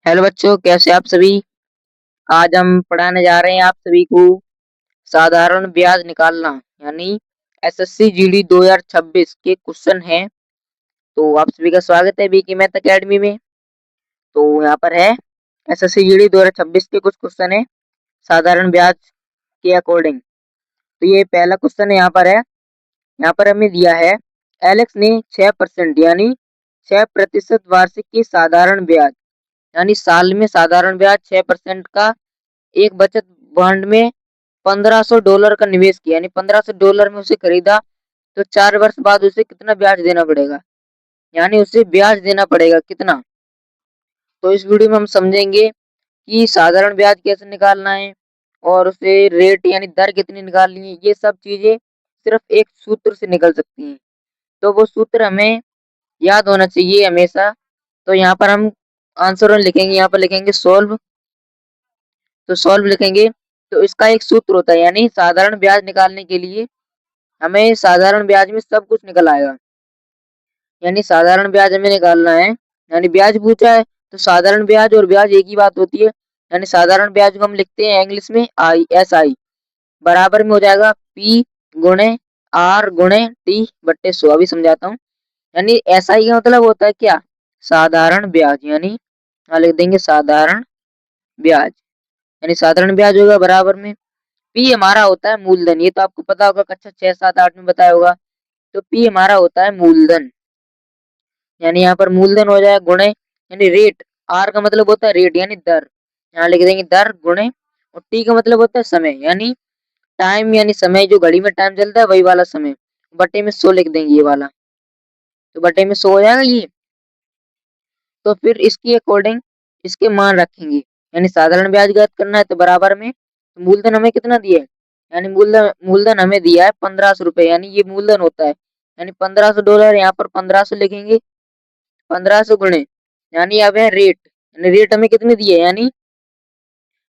Hello बच्चों, कैसे आप सभी। आज हम पढ़ाने जा रहे हैं आप सभी को साधारण ब्याज निकालना, यानी एसएससी जीडी 2026 के क्वेश्चन हैं। तो आप सभी का स्वागत है बीके मैथ एकेडमी में। तो यहाँ पर है एसएससी जीडी 2026 के कुछ क्वेश्चन है साधारण ब्याज के अकॉर्डिंग। तो ये पहला क्वेश्चन है, यहाँ पर हमें दिया है एलेक्स ने 6% यानी 6% वार्षिक की साधारण ब्याज, यानी साल में साधारण ब्याज 6% का एक बचत बॉन्ड में $1500 का निवेश किया, यानी $1500 में उसे खरीदा। तो 4 वर्ष बाद उसे कितना ब्याज देना पड़ेगा, यानी उसे ब्याज देना पड़ेगा कितना। तो इस वीडियो में हम समझेंगे कि साधारण ब्याज कैसे निकालना है और उसे रेट यानी दर कितनी निकालनी है। ये सब चीजें सिर्फ एक सूत्र से निकल सकती हैं, तो वो सूत्र हमें याद होना चाहिए हमेशा। तो यहाँ पर हम आंसर लिखेंगे, यहाँ पर लिखेंगे सोल्व। तो सॉल्व लिखेंगे तो इसका एक सूत्र होता है, यानी साधारण ब्याज निकालने के लिए हमें साधारण ब्याज में सब कुछ निकल आएगा। यानी साधारण ब्याज हमें निकालना है, यानी ब्याज पूछा है तो साधारण ब्याज और ब्याज एक ही बात होती है। यानी साधारण ब्याज को हम लिखते हैं इंग्लिश में आई बराबर में हो जाएगा पी गुणे आर गुणे टी बट्टे 100। अभी समझाता हूँ। यानी एसआई का मतलब होता है क्या, साधारण ब्याज। यानी यहाँ लिख देंगे साधारण ब्याज, यानी साधारण ब्याज होगा बराबर में पी हमारा होता है मूलधन। ये तो आपको पता होगा, कक्षा 6, 7, 8 में बताया होगा। तो पी हमारा होता है मूलधन, यानी यहाँ पर मूलधन हो जाए गुणे यानी रेट। आर का मतलब होता है रेट यानी दर, यहाँ लिख देंगे दर गुणे। और टी का मतलब होता है समय यानी टाइम, यानी समय जो घड़ी में टाइम चलता है वही वाला समय। बटे में 100 लिख देंगे ये वाला, तो बटे में 100 हो जाएगा ये। तो फिर इसकी अकॉर्डिंग इसके मान रखेंगे, यानी साधारण ब्याज ज्ञात करना है तो बराबर में मूलधन हमें कितना दिया है, यानी मूलधन मूलधन हमें दिया है $1500, यानी ये मूलधन होता है। यानी $1500, यहाँ पर 1500 लिखेंगे। 1500 गुणे यानी अब है रेट, यानी रेट हमें कितनी दी है, यानी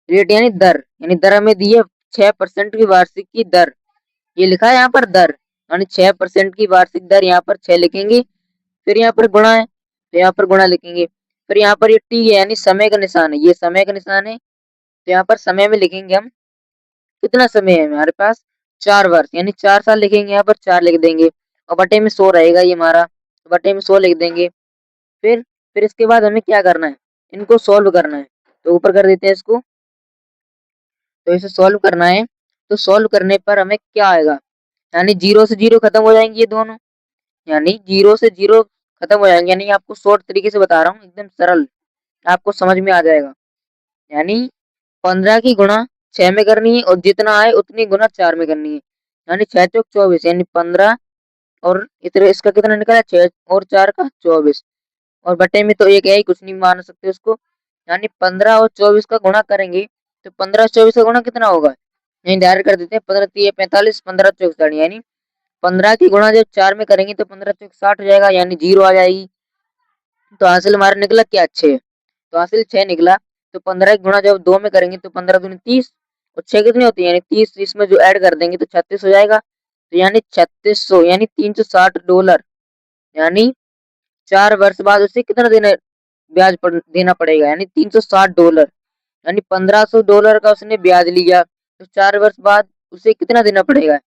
रेट यानी दर, यानी दर हमें दी है 6% की वार्षिक की दर। ये लिखा है यहाँ पर दर, यानी 6% की वार्षिक दर, यहाँ पर 6 लिखेंगे। फिर यहाँ पर गुणा है तो यहाँ पर गुणा लिखेंगे। फिर यहाँ पर ये टी है यानी समय का निशान है, ये समय का निशान है। तो यहाँ पर समय में लिखेंगे हम कितना समय है हमारे पास, 4 वर्ष, यानी 4 साल लिखेंगे। यहाँ पर 4 लिख देंगे और बटे में 100 रहेगा ये हमारा, तो बटे में 100 लिख देंगे। फिर फिर इसके बाद हमें क्या करना है, इनको सॉल्व करना है। तो ऊपर कर देते हैं इसको, तो इसे सॉल्व करना है। तो सॉल्व करने पर हमें क्या आएगा, यानी जीरो से जीरो खत्म हो जाएंगे ये दोनों, यानी जीरो से जीरो खत्म हो जाएंगे। यानी आपको शॉर्ट तरीके से बता रहा हूँ, एकदम सरल, आपको समझ में आ जाएगा। यानी 15 की गुणा 6 में करनी है और जितना आए उतनी गुणा 4 में करनी है। यानी 6 चौक 24, यानी 15 और इतने इसका कितना निकला 6 और 4 का 24। और बटे में तो एक है ही, कुछ नहीं मान सकते उसको। यानी 15 और 24 का गुणा करेंगे तो 15 24 का गुणा कितना होगा, यही डायरेक्ट कर देते हैं। 15 3 45, 15 चौक 60, यानी 15 की गुणा जब 4 में करेंगे तो 15 चौक 60 हो जाएगा, यानी जीरो आ जाएगी। तो हासिल हमारा निकला क्या, 6। तो हासिल 6 निकला। तो 15 की गुणा जब 2 में करेंगे तो 15 दूनी 30 और 6 कितनी होती है, यानी 30 इसमें जो ऐड कर देंगे तो 36 हो जाएगा। तो यानी 3600 यानी $360, यानी 4 वर्ष बाद उसे कितना देना देना पड़ेगा, यानी $360, यानी $1500 का उसने ब्याज लिया। तो 4 वर्ष बाद उसे कितना देना पड़ेगा,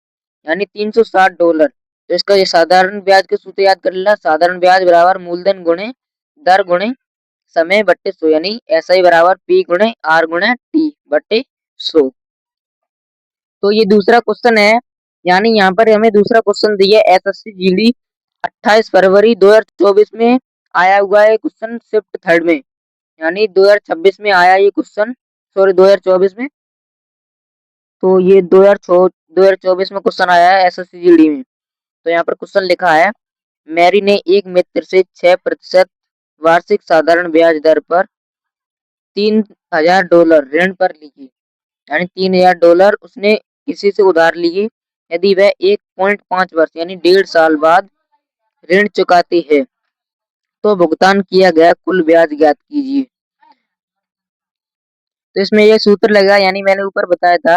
यानी $360। तो इसका ये साधारण ब्याज के सूत्र याद कर लेना, साधारण ब्याज बराबर मूलधन गुणे दर गुणे समय बट्टे 100, यानी ऐसा ही बराबर पी गुणे आर गुणे टी बट्टे 100। तो ये दूसरा क्वेश्चन है, यानी यहाँ पर हमें दूसरा क्वेश्चन दिया एसएससी जीडी 28 फरवरी 2024 में आया हुआ है क्वेश्चन शिफ्ट थर्ड में, यानी 2026 में आया ये क्वेश्चन, सॉरी 2024 में। तो ये 2024 में क्वेश्चन आया है एसएससी जीडी में। तो यहाँ पर क्वेश्चन लिखा है मैरी ने एक मित्र से 6% वार्षिक साधारण ब्याज दर पर $3000 ऋण पर ली, यानी $3000 उसने किसी से उधार लिए। यदि वह 1.5 वर्ष यानी 1.5 साल बाद ऋण चुकाती है तो भुगतान किया गया कुल ब्याज ज्ञात कीजिए। तो इसमें यह सूत्र लगा, यानी मैंने ऊपर बताया था,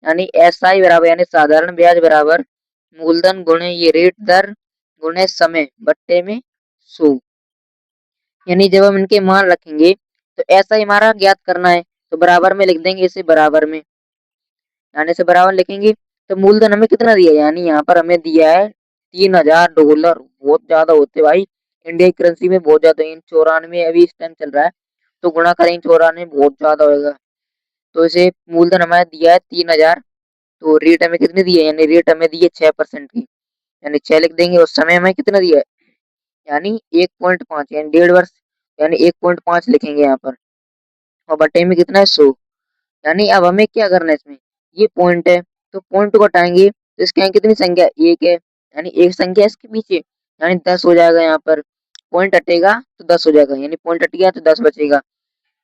यानी एसआई बराबर यानी साधारण ब्याज बराबर मूलधन गुणे ये रेट दर गुणे समय बट्टे में 100। यानी जब हम इनके मान रखेंगे तो ऐसा ही हमारा ज्ञात करना है। तो बराबर में लिख देंगे इसे, बराबर में यानी से बराबर लिखेंगे। तो मूलधन हमें कितना दिया है, यानी यहाँ पर हमें दिया है $3000। बहुत ज्यादा होते भाई, इंडिया की करेंसी में बहुत ज्यादा। इन 94 अभी इस टाइम चल रहा है, तो गुणा करेंगे 94, बहुत ज्यादा होगा। तो इसे मूलधन हमारा दिया है 3000। तो रेट हमें कितनी दी है, यानी रेट हमें दी है 6% की, यानी 6 लिख देंगे। उस समय हमें कितना दिया है, यानी 1.5, यानी 1.5 वर्ष, यानी 1.5 लिखेंगे यहाँ पर। और बटे में कितना है, 100। यानी अब हमें क्या करना है इसमें, ये पॉइंट है तो पॉइंट को हटाएंगे, तो इसके यहाँ कितनी संख्या, एक है, यानी एक संख्या इसके पीछे, यानी 10 हो जाएगा। यहाँ पर पॉइंट हटेगा तो 10 हो जाएगा, यानी पॉइंट हट गया तो 10 बचेगा।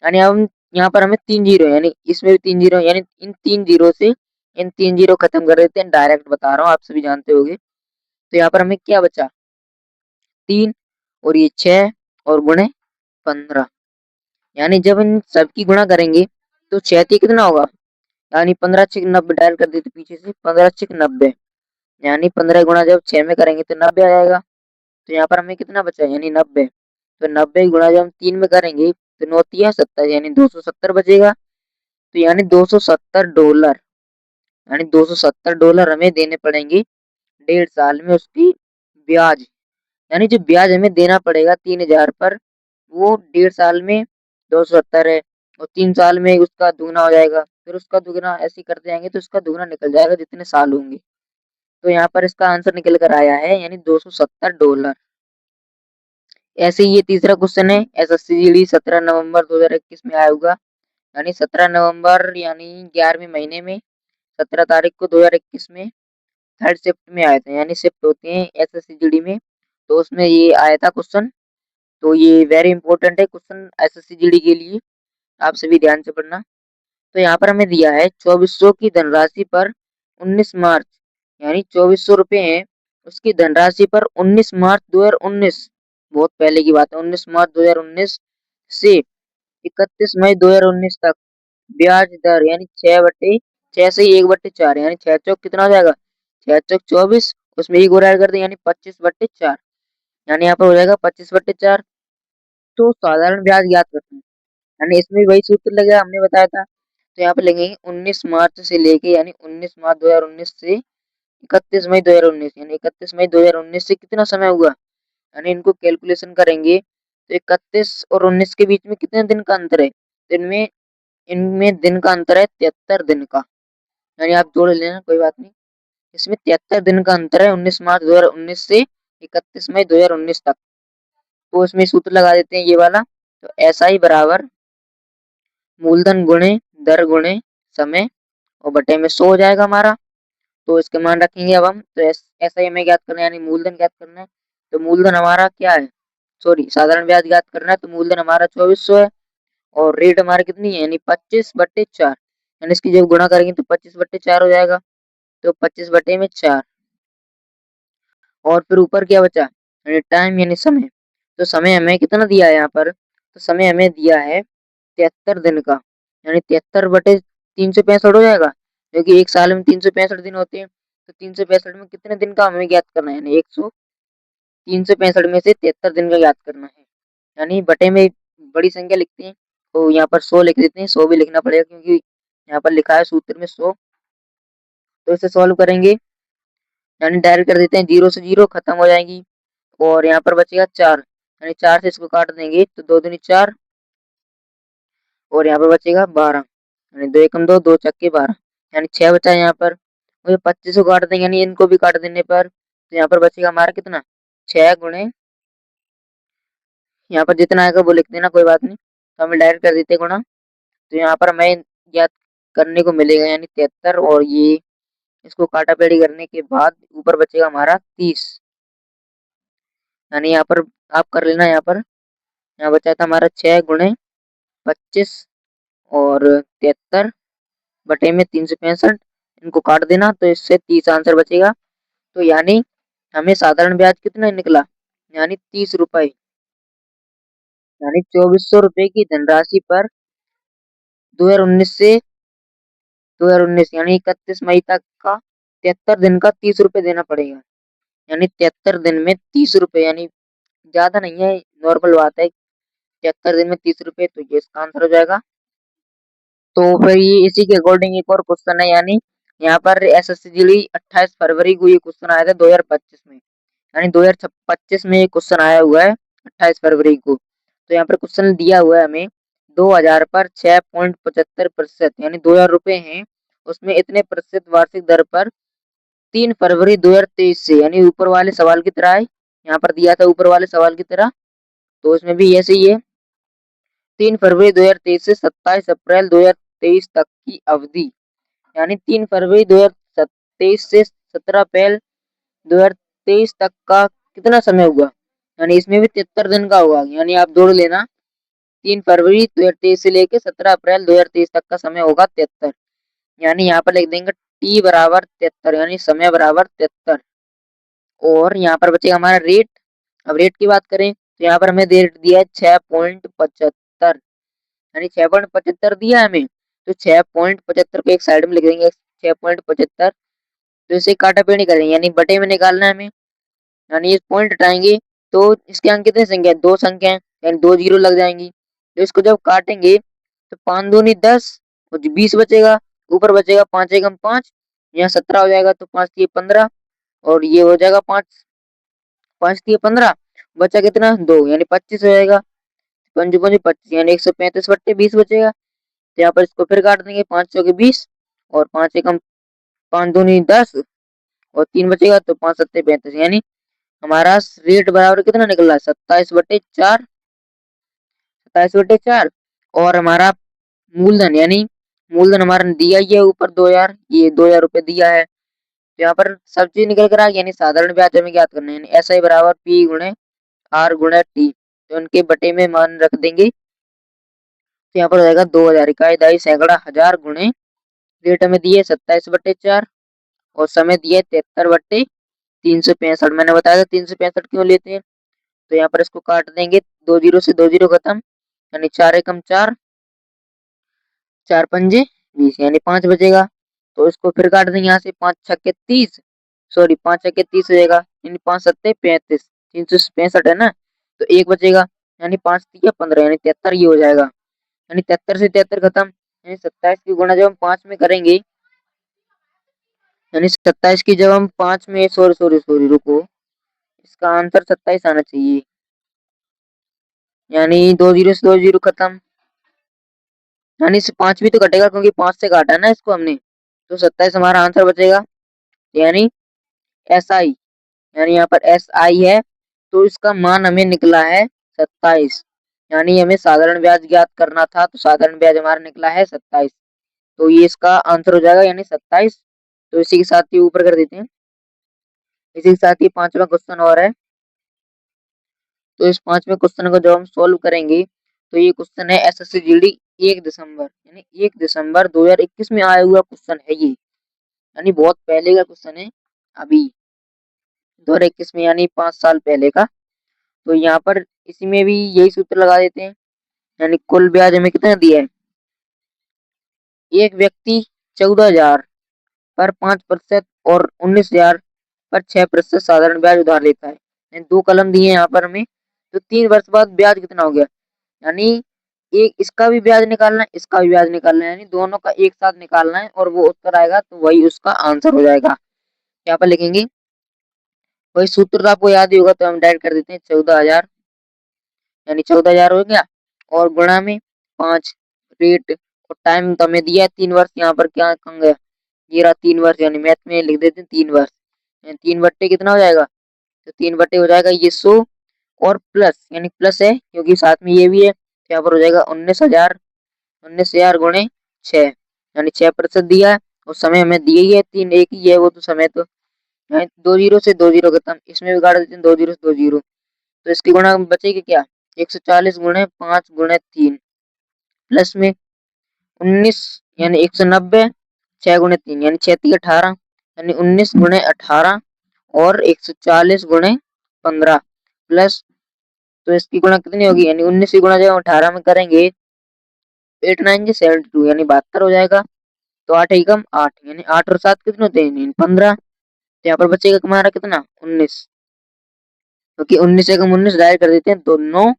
यानी अब यहाँ पर हमें 3 जीरो, यानी इसमें भी 3 जीरो, यानी इन 3 जीरो से इन 3 जीरो खत्म कर देते हैं, डायरेक्ट बता रहा हूँ, आप सभी जानते होंगे। तो यहाँ पर हमें क्या बचा, 3, और ये 6, और गुणे 15। यानी जब इन सबकी गुणा करेंगे तो 6 कितना होगा, यानी 15×6 = 90, डायल कर देते पीछे से, 15×6 = 90, यानी 15 गुणा जब 6 में करेंगे तो 90 आ जाएगा। तो यहाँ पर हमें कितना बचा, यानी 90। तो 90 गुणा जब हम 3 में करेंगे तो 9×3 = 70, यानी 270 बचेगा। तो यानी $270, यानी $270 हमें देने पड़ेंगे 1.5 साल में उसकी ब्याज। यानी जो ब्याज हमें देना पड़ेगा 3000 पर, वो 1.5 साल में 270 है, और 3 साल में उसका दुगना हो जाएगा, फिर उसका दुगना ऐसे ही करते जाएंगे तो उसका दुगना निकल जाएगा जितने साल होंगे। तो यहाँ पर इसका आंसर निकल कर आया है, यानी $270। ऐसे ही ये तीसरा क्वेश्चन है, एसएससी जीडी 17 नवंबर 2021 में आया होगा, यानी 17 नवंबर, यानी 11वें महीने में 17 तारीख को 2021 में थर्ड शिफ्ट में आए थे, यानी शिफ्ट होते हैं एसएससी जीडी में। तो उसमें ये आया था क्वेश्चन। तो ये वेरी इंपॉर्टेंट है क्वेश्चन एसएससी जीडी के लिए, आप सभी ध्यान से पढ़ना। तो यहाँ पर हमें दिया है 2400 की धनराशि पर 19 मार्च, यानी 2400 रुपए है, उसकी धनराशि पर 19 मार्च 2019, बहुत पहले की बात है, 19 मार्च 2019 से 31 मई 2019 तक ब्याज दर, यानी 6 से 1/4, यानी 6 चौक कितना हो जाएगा, 6 चौक 24, उसमें एक और ऐड कर दें, यानी 25/4, यानी यहाँ पर हो जाएगा 25/4। तो साधारण ब्याज ज्ञात करते हैं, यानी इसमें भी वही सूत्र लगेगा, हमने बताया था। तो यहाँ पे लिखेंगे 19 मार्च से लेके, यानी 19 मार्च 2019 से 31 मई 2019, यानी 31 मई 2019 से कितना समय हुआ, यानी इनको कैलकुलेशन करेंगे तो 31 और 19 के बीच में कितने दिन का अंतर है, तो इनमें इनमें दिन का अंतर है 73 दिन का, यानी आप जोड़ लेना कोई बात नहीं। इसमें 73 दिन का अंतर है 19 मार्च 2019 से 31 मई 2019 तक। तो इसमें सूत्र लगा देते हैं ये वाला। तो ऐसा ही बराबर मूलधन गुणे दर गुणे समय, और बटे में 100 हो जाएगा हमारा। तो इसके मान रखेंगे अब हम, तो ऐसा ही हमें ज्ञात करना है, यानी मूलधन ज्ञात करना है। तो मूलधन हमारा क्या है, सॉरी साधारण ब्याज ज्ञात करना है। तो मूलधन हमारा 2400 है, और रेट हमारा कितनी है, यानी 25/4, यानी इसकी जब गुणा करेंगे तो 25/4 हो जाएगा। तो 25/4, और फिर ऊपर क्या बचा, यानी टाइम, यानी समय। तो समय हमें कितना दिया है यहाँ पर, तो समय हमें दिया है 73 दिन का, यानी 73/365 हो जाएगा, क्योंकि एक साल में 365 दिन होते हैं। तो 365 में कितने दिन का हमें ज्ञात करना है, यानी 365 में से 73 दिन का ज्ञात करना है, यानी बटे में बड़ी संख्या लिखते हैं, तो यहाँ पर 100 लिख देते हैं, 100 भी लिखना पड़ेगा क्योंकि यहाँ पर लिखा है सूत्र में 100। तो इसे सॉल्व करेंगे, यानी डायरेक्ट कर देते हैं, जीरो से जीरो खत्म हो जाएंगी, और यहाँ पर बचेगा 4, यानी 4 से इसको काट देंगे तो 2 दूनी 4, और यहाँ पर बचेगा 12, यानी 2 एकम 2, 2 चक्के 12, यानी 6 बचा है यहाँ पर। मुझे 25 को काट देंगे, यानी इनको भी काट देने पर तो यहाँ पर बचेगा हमारा कितना, 6 गुणे, यहाँ पर जितना आएगा वो लिख देना कोई बात नहीं, तो हमें डायरेक्ट कर देते गुणा। तो यहाँ पर हमें ज्ञात करने को मिलेगा, यानी 73, और ये इसको काटा पेड़ी करने के बाद ऊपर बचेगा हमारा 30, यानी यहाँ पर आप कर लेना, यहाँ बचा था हमारा 6 गुणे 25 और 73 बटे में 365, इनको काट देना तो इससे 30 आंसर बचेगा। तो यानी हमें साधारण ब्याज कितना निकला, यानी 30 रुपए, यानी 2400 रुपए की धनराशि पर 2019 से 2019, यानी 31 मई तक का 73 दिन का 30 रुपए देना पड़ेगा, यानी 73 दिन में 30 रुपए, यानी ज्यादा नहीं है, नॉर्मल बात है। 73 दिन में 30 रुपए, तो ये इसका आंसर हो जाएगा। तो फिर ये इसी के अकॉर्डिंग एक और क्वेश्चन है, यानी यहाँ पर एसएससी जीडी 28 फरवरी को ये क्वेश्चन आया था 2025 में, यानी 2025 में ये क्वेश्चन आया हुआ है 28 फरवरी को। तो यहाँ पर क्वेश्चन दिया हुआ है हमें 2000 पर 6.75% यानी 2000 रुपए हैं, उसमें इतने प्रतिशत वार्षिक दर पर 3 फरवरी 2023 से, यानी ऊपर वाले सवाल की तरह है, यहाँ पर दिया था ऊपर वाले सवाल की तरह, तो इसमें भी ऐसे ही है। 3 फरवरी 2023 से 27 अप्रैल 2023 तक की अवधि, यानी 3 फरवरी 2023 से 17 अप्रैल 2023 तक का कितना समय हुआ, यानी इसमें भी 73 दिन का होगा, यानी आप जोड़ लेना 3 फरवरी 2023 से लेके 17 अप्रैल 2023 तक का समय होगा 73, यानी यहाँ पर लिख देंगे टी बराबर 73, यानी समय बराबर 73। और यहाँ पर बचेगा हमारा रेट। अब रेट की बात करें तो यहाँ पर हमें रेट दिया है 6.75, यानी 6.75 दिया है हमें, तो 6.75 को एक साइड में लिख देंगे 6.75, तो इसे काटा पेड़ नहीं करेंगे, यानी बटे में निकालना है हमें, यानी इस पॉइंट हटाएंगे तो इसके अंक कितने संख्या है, 2 संख्या है, यानी 2 जीरो लग जाएंगी। तो इसको जब काटेंगे तो 5 दूनी 10 और 20 बचेगा, ऊपर बचेगा 5 एकम 5, यहाँ 17 हो जाएगा, तो 5 दिए 15 और ये हो जाएगा 5 दिए 15, बचा कितना 2, यानी 25 हो जाएगा, 5 5 25 यानी 135 बट्टे 20 बचेगा। तो यहाँ पर इसको फिर काट देंगे, 5 चौके 20 और 5 एकम 5 दूनी 10 और 3 बचेगा, तो 5 सत्ते 35, यानी हमारा रेट बराबर कितना निकला 27/4, 27/4। और हमारा मूलधन, यानी मूलधन हमारा दिया ही है ऊपर 2000, ये 2000 रुपए दिया है, तो यहाँ पर सब चीज निकल कर आ गई, यानी साधारण ब्याज हमें ज्ञात करना है, यानी एस आई बराबर पी गुणे आर गुणे टी, तो उनके बटे में मान रख देंगे, तो यहाँ पर हो जाएगा 2000 इकाई दाई सैकड़ा हजार गुणे रेट हमें दिए 27/4 और समय दिया 73/365। मैंने बताया था 365 क्यों लेते हैं, तो यहाँ पर इसको काट देंगे, 2 जीरो से 2 जीरो खत्म, यानी 4 एकम 4, 4 पंजे 20, यानी 5 बचेगा। तो इसको फिर काट देंगे यहाँ से, 5 छक्के 30, सॉरी 5 छक्के 30 हो जाएगा, यानी 5 सत्ते 35, 365 है ना, तो एक बचेगा, यानी 5 तिया 15, यानी 73 ये हो जाएगा, यानी 73 से 73 खत्म, यानी 27 की गुणा जब हम 5 में करेंगे, यानी 27 की जब हम 5 में, सॉरी सॉरी सॉरी रुको, इसका आंसर 27 आना चाहिए, यानी 2 जीरो से 2 जीरो खत्म, यानी इससे 5 भी तो कटेगा क्योंकि 5 से काटा है ना इसको हमने, तो 27 हमारा आंसर बचेगा, यानी एस आई, यानी यहाँ पर एस आई है, तो इसका मान हमें निकला है 27, यानी हमें साधारण ब्याज ज्ञात करना था, तो साधारण ब्याज हमारा निकला है 27, तो ये इसका आंसर हो जाएगा, यानी 27। तो इसी के साथ ही ऊपर कर देते हैं, इसी के साथ ही पांचवा क्वेश्चन और है, तो इस पांचवें क्वेश्चन को जब हम सोल्व करेंगे तो ये क्वेश्चन है एसएससी जीडी 1 दिसंबर, यानी 1 दिसंबर 2021 में आया हुआ क्वेश्चन है ये, यानी बहुत पहले का क्वेश्चन है, अभी 2021 में, यानी 5 साल पहले का। तो यहाँ पर इसी में भी यही सूत्र लगा देते हैं, यानी कुल ब्याज हमें कितना दिया है, एक व्यक्ति 14,000 पर 5% और 19,000 पर 6% साधारण ब्याज उधार लेता है, यानी 2 कलम दिए हैं यहाँ पर हमें, तो 3 वर्ष बाद ब्याज कितना हो गया, यानी एक इसका भी ब्याज निकालना है, इसका भी ब्याज निकालना है, यानी दोनों का एक साथ निकालना है और वो उत्तर आएगा, तो वही उसका आंसर हो जाएगा। यहाँ पर लिखेंगे, वही सूत्र तो आपको याद ही होगा, तो हम डायरेक्ट कर देते हैं 14,000, यानी 14,000 हो गया, और गुणा में 5 रेट, और टाइम तो हमें दिया है 3 वर्ष, यहाँ पर क्या कम गया, ये रहा 3 वर्ष, यानी मैथ में लिख देते हैं 3 वर्ष, यानी 3 बट्टे कितना हो जाएगा, तो 3 बट्टे हो जाएगा ये 100 और प्लस, यानी प्लस है क्योंकि साथ में ये भी है, तो यहाँ पर हो जाएगा 19,000, 19,000 गुणे 6, यानी 6% दिया है, और समय हमें दिया ही है 3, एक ही है वो, तो समय तो 2 जीरो से 2 जीरो खत्म, इसमें भी काट देते हैं 2 जीरो से 2 जीरो, तो इसकी गुणा बचेगी क्या, 140 गुणे 5 गुणे 3 प्लस में 19, यानी 190, 6 गुणे 3 यानी 6 3 18, यानी 19 गुणे 18 और 140 गुणे 15 प्लस, तो इसकी गुणा कितनी होगी, यानी 19 की गुणा जब 18 में करेंगे 8 9 जी 72, यानी 72 हो जाएगा, तो 8 एकम 8, यानी 8 और 7 कितने होते हैं, 15, तो यहाँ पर बचेगा हमारा कितना 19, क्योंकि 19 एकम 19 डायरेक्ट कर देते हैं दोनों,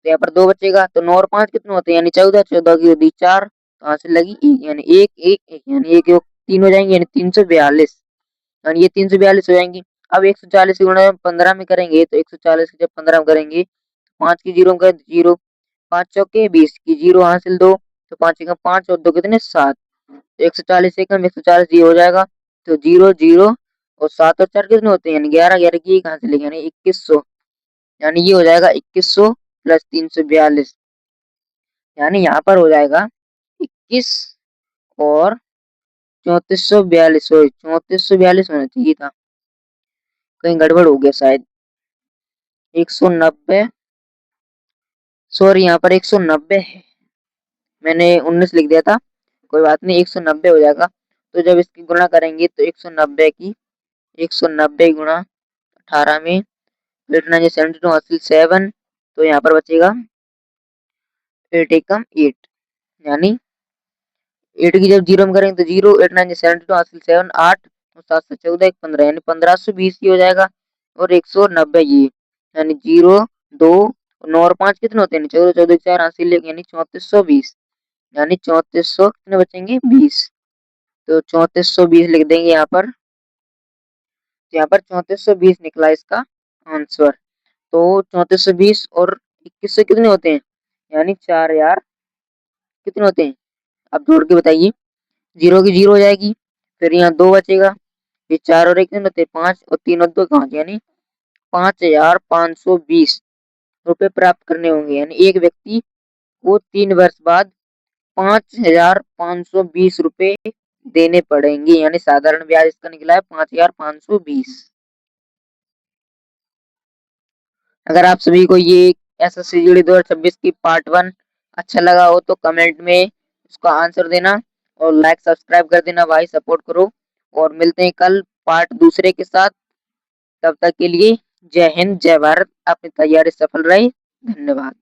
तो यहाँ पर 2 बचेगा, तो 9 और 5 कितने होते हैं, यानी 14, 14 की होती 4, तो यहाँ से लगी 1, यानी 1 1 1, यानी 1 1 3 हो जाएंगे, यानी 342, यानी ये 342 हो जाएंगी। अब 140 की गुणा 15 में करेंगे, तो 140 की जब 15 में करेंगे, 5 की जीरो में जीरो, 5 चौके 20 की जीरो हासिल 2, तो 5 का 5 और 2 कितने 7, तो 140 से कम 140 ये हो जाएगा, तो 0 0 और 7 और 4 कितने होते हैं, यानी 11 11 की कहाँ से लेंगे, यानी 2100, यानी ये हो जाएगा 2100 प्लस 342, यानी यहाँ पर हो जाएगा 21 और 3442, सॉरी 3442 होना चाहिए था, कहीं गड़बड़ हो गया शायद, 190, सॉरी यहाँ पर 190 है, मैंने 19 लिख दिया था, कोई बात नहीं, 190 हो जाएगा। तो जब इसकी गुणा करेंगे तो 190 गुणा 18 में 8 9 72 हासिल 7, तो यहाँ पर बचेगा 8 एकम 8, यानी 8 की जब जीरो में करेंगे तो जीरो, 8 9 72 हासिल 7 8 और 7 से 14 1 15, यानी 1520 की हो जाएगा, और 190 ये, यानी 0 2 9 और 5 कितने होते हैं, 14 14 4 हासिल 1, यानी 3420, यानी 3400 कितने बचेंगे 20, तो 3420 लिख देंगे यहाँ पर, तो यहाँ पर 3420 निकला इसका आंसर। तो 3420 और 2100 कितने होते हैं, यानी 4000 कितने होते हैं, आप जोड़ के बताइए, जीरो की जीरो हो जाएगी, फिर यहाँ 2 बचेगा, ये 4 और 1 कितने होते हैं 5, और 3 और 2 5, यानी 5520 रुपए प्राप्त करने होंगे, यानी एक व्यक्ति को 3 वर्ष बाद 5520 रुपए देने पड़ेंगे, यानी साधारण ब्याज इसका निकला है 5520। अगर आप सभी को ये एसएससी जीडी 2026 की पार्ट 1 अच्छा लगा हो तो कमेंट में उसका आंसर देना, और लाइक सब्सक्राइब कर देना भाई, सपोर्ट करो, और मिलते हैं कल पार्ट दूसरे के साथ। तब तक के लिए जय हिंद जय भारत, अपनी तैयारी सफल रही, धन्यवाद।